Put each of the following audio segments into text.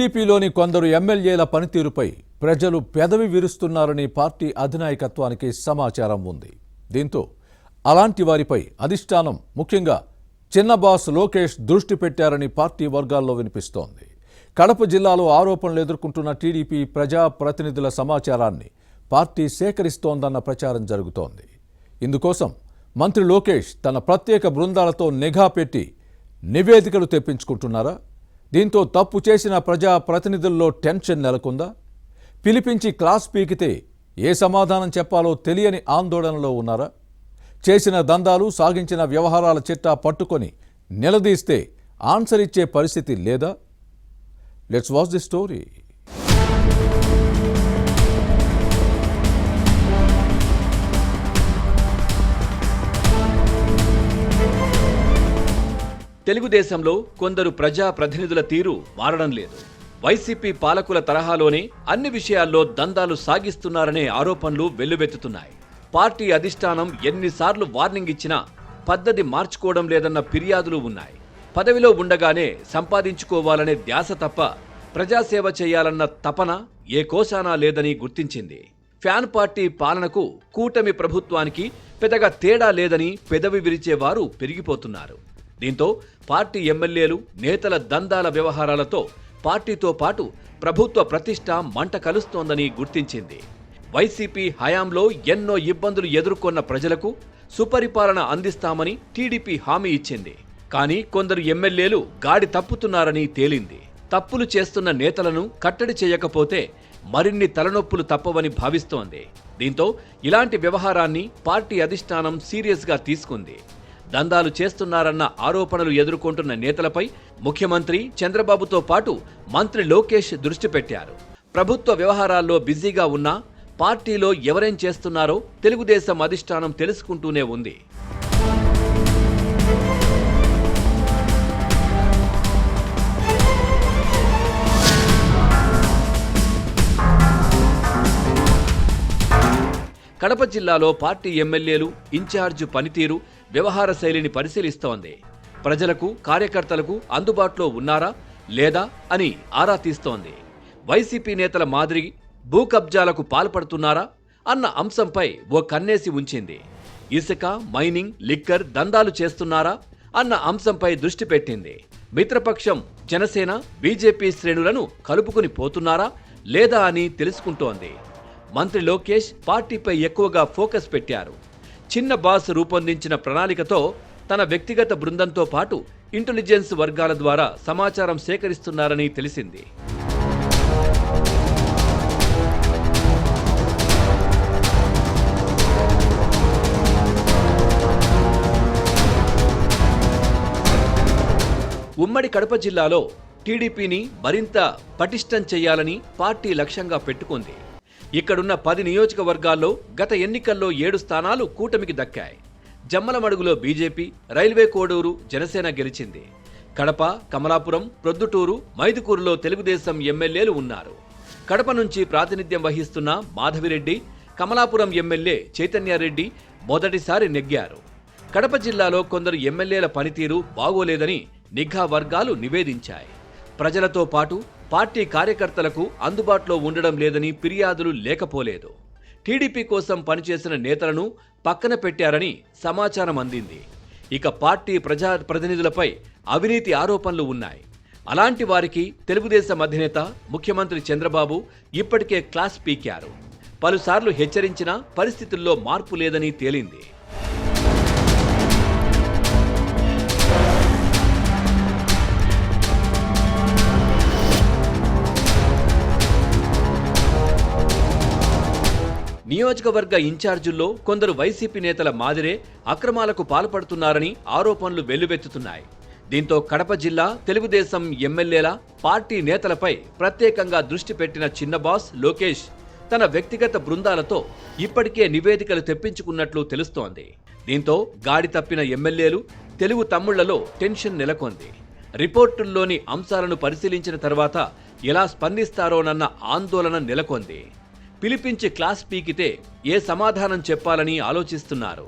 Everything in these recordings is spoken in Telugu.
టీడీపీలోని కొందరు ఎమ్మెల్యేల పనితీరుపై ప్రజలు పెదవి విరుస్తున్నారని పార్టీ అధినాయకత్వానికి సమాచారం ఉంది. దీంతో అలాంటి వారిపై అధిష్టానం ముఖ్యంగా చిన్న బాస్ లోకేష్ దృష్టి పెట్టారని పార్టీ వర్గాల్లో వినిపిస్తోంది. కడప జిల్లాలో ఆరోపణలు ఎదుర్కొంటున్న టీడీపీ ప్రజా ప్రతినిధుల సమాచారాన్ని పార్టీ సేకరిస్తోందన్న ప్రచారం జరుగుతోంది. ఇందుకోసం మంత్రి లోకేష్ తన ప్రత్యేక బృందాలతో నిఘా పెట్టి నివేదికలు తెప్పించుకుంటున్నారా? దీంతో తప్పు చేసిన ప్రజా ప్రతినిధుల్లో టెన్షన్ నెలకొందా? పిలిపించి క్లాస్ పీకితే ఏ సమాధానం చెప్పాలో తెలియని ఆందోళనలో ఉన్నారా? చేసిన దందాలు సాగించిన వ్యవహారాల చిట్టా పట్టుకొని నిలదీస్తే ఆన్సర్ ఇచ్చే పరిస్థితి లేదా? Let's watch the story. తెలుగుదేశంలో కొందరు ప్రజా ప్రతినిధుల తీరు మారడం లేదు. వైసీపీ పాలకుల తరహాలోనే అన్ని విషయాల్లో దందాలు సాగిస్తున్నారనే ఆరోపణలు వెల్లువెత్తుతున్నాయి. పార్టీ అధిష్టానం ఎన్నిసార్లు వార్నింగ్ ఇచ్చినా పద్ధతి మార్చుకోవడం లేదన్న ఫిర్యాదులు ఉన్నాయి. పదవిలో ఉండగానే సంపాదించుకోవాలనే ధ్యాస తప్ప ప్రజాసేవ చేయాలన్న తపన ఏ కోశానా లేదని గుర్తించింది. ఫ్యాన్ పార్టీ పాలనకు కూటమి ప్రభుత్వానికి పెద్దగా తేడా లేదని పెదవి విరిచేవారు పెరిగిపోతున్నారు. దీంతో పార్టీ ఎమ్మెల్యేలు నేతల దందాల వ్యవహారాలతో పార్టీతో పాటు ప్రభుత్వ ప్రతిష్ట మంట కలుస్తోందని గుర్తించింది. వైసీపీ హయాంలో ఎన్నో ఇబ్బందులు ఎదుర్కొన్న ప్రజలకు సుపరిపాలన అందిస్తామని టీడీపీ హామీ ఇచ్చింది. కానీ కొందరు ఎమ్మెల్యేలు గాడి తప్పుతున్నారని తేలింది. తప్పులు చేస్తున్న నేతలను కట్టడి చేయకపోతే మరిన్ని తలనొప్పులు తప్పవని భావిస్తోంది. దీంతో ఇలాంటి వ్యవహారాన్ని పార్టీ అధిష్టానం సీరియస్గా తీసుకుంది. దందాలు చేస్తున్నారన్న ఆరోపణలు ఎదుర్కొంటున్న నేతలపై ముఖ్యమంత్రి చంద్రబాబుతో పాటు మంత్రి లోకేష్ దృష్టి పెట్టారు. ప్రభుత్వ వ్యవహారాల్లో బిజీగా ఉన్నా పార్టీలో ఎవరేం చేస్తున్నారో తెలుగుదేశం అధిష్టానం తెలుసుకుంటూనే ఉంది. కడప జిల్లాలో పార్టీ ఎమ్మెల్యేలు ఇన్ఛార్జ్ పనితీరు, వ్యవహార శైలిని పరిశీలిస్తోంది. ప్రజలకు, కార్యకర్తలకు అందుబాటులో ఉన్నారా లేదా అని ఆరా తీస్తోంది. వైసీపీ నేతల మాదిరి భూ కబ్జాలకు పాల్పడుతున్నారా అన్న అంశంపై ఓ కన్నేసి ఉంచింది. ఇసుక, మైనింగ్, లిక్కర్ దందాలు చేస్తున్నారా అన్న అంశంపై దృష్టి పెట్టింది. మిత్రపక్షం జనసేన, బీజేపీ శ్రేణులను కలుపుకుని పోతున్నారా లేదా అని తెలుసుకుంటోంది. మంత్రి లోకేష్ పార్టీపై ఎక్కువగా ఫోకస్ పెట్టారు. చిన్న బాస్ రూపొందించిన ప్రణాళికతో తన వ్యక్తిగత బృందంతో పాటు ఇంటెలిజెన్స్ వర్గాల ద్వారా సమాచారం సేకరిస్తున్నారని తెలిసింది. ఉమ్మడి కడప జిల్లాలో టీడీపీని మరింత పటిష్టం చేయాలని పార్టీ లక్ష్యంగా పెట్టుకుంది. ఇక్కడున్న 10 నియోజకవర్గాల్లో గత ఎన్నికల్లో 7 స్థానాలు కూటమికి దక్కాయి. జమ్మలమడుగులో బీజేపీ, రైల్వే కోడూరు జనసేన గెలిచింది. కడప, కమలాపురం, ప్రొద్దుటూరు, మైదుకూరులో తెలుగుదేశం ఎమ్మెల్యేలు ఉన్నారు. కడప నుంచి ప్రాతినిధ్యం వహిస్తున్న మాధవిరెడ్డి, కమలాపురం ఎమ్మెల్యే చైతన్యారెడ్డి మొదటిసారి నెగ్గారు. కడప జిల్లాలో కొందరు ఎమ్మెల్యేల పనితీరు బాగోలేదని నిఘా వర్గాలు నివేదించాయి. ప్రజలతో పాటు పార్టీ కార్యకర్తలకు అందుబాటులో ఉండడం లేదని ఫిర్యాదులు లేకపోలేదు. టీడీపీ కోసం పనిచేసిన నేతలను పక్కన పెట్టారని సమాచారం అందింది. ఇక పార్టీ ప్రజా ప్రతినిధులపై అవినీతి ఆరోపణలు ఉన్నాయి. అలాంటి వారికి తెలుగుదేశం అధినేత ముఖ్యమంత్రి చంద్రబాబు ఇప్పటికే క్లాస్ పీకారు. పలుసార్లు హెచ్చరించినా పరిస్థితుల్లో మార్పు లేదని తేలింది. నియోజకవర్గ ఇన్ఛార్జుల్లో కొందరు వైసీపీ నేతల మాదిరే అక్రమాలకు పాల్పడుతున్నారని ఆరోపణలు వెల్లువెత్తుతున్నాయి. దీంతో కడప జిల్లా తెలుగుదేశం ఎమ్మెల్యేల, పార్టీ నేతలపై ప్రత్యేకంగా దృష్టి పెట్టిన చిన్న బాస్ లోకేష్ తన వ్యక్తిగత బృందాలతో ఇప్పటికే నివేదికలు తెప్పించుకున్నట్లు తెలుస్తోంది. దీంతో గాడి తప్పిన ఎమ్మెల్యేలు, తెలుగు తమ్ముళ్లలో టెన్షన్ నెలకొంది. రిపోర్టుల్లోని అంశాలను పరిశీలించిన తర్వాత ఎలా స్పందిస్తారోనన్న ఆందోళన నెలకొంది. పిలిపించి క్లాస్ పీకితే ఏ సమాధానం చెప్పాలని ఆలోచిస్తున్నారు.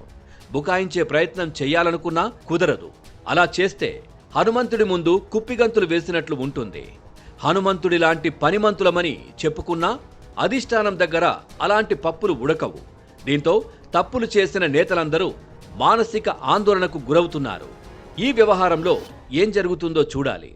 బుకాయించే ప్రయత్నం చేయాలనుకున్నా కుదరదు. అలా చేస్తే హనుమంతుడి ముందు కుప్పిగంతులు వేసినట్లు ఉంటుంది. హనుమంతుడి లాంటి పనిమంతులమని చెప్పుకున్నా అధిష్టానం దగ్గర అలాంటి పప్పులు ఉడకవు. దీంతో తప్పులు చేసిన నేతలందరూ మానసిక ఆందోళనకు గురవుతున్నారు. ఈ వ్యవహారంలో ఏం జరుగుతుందో చూడాలి.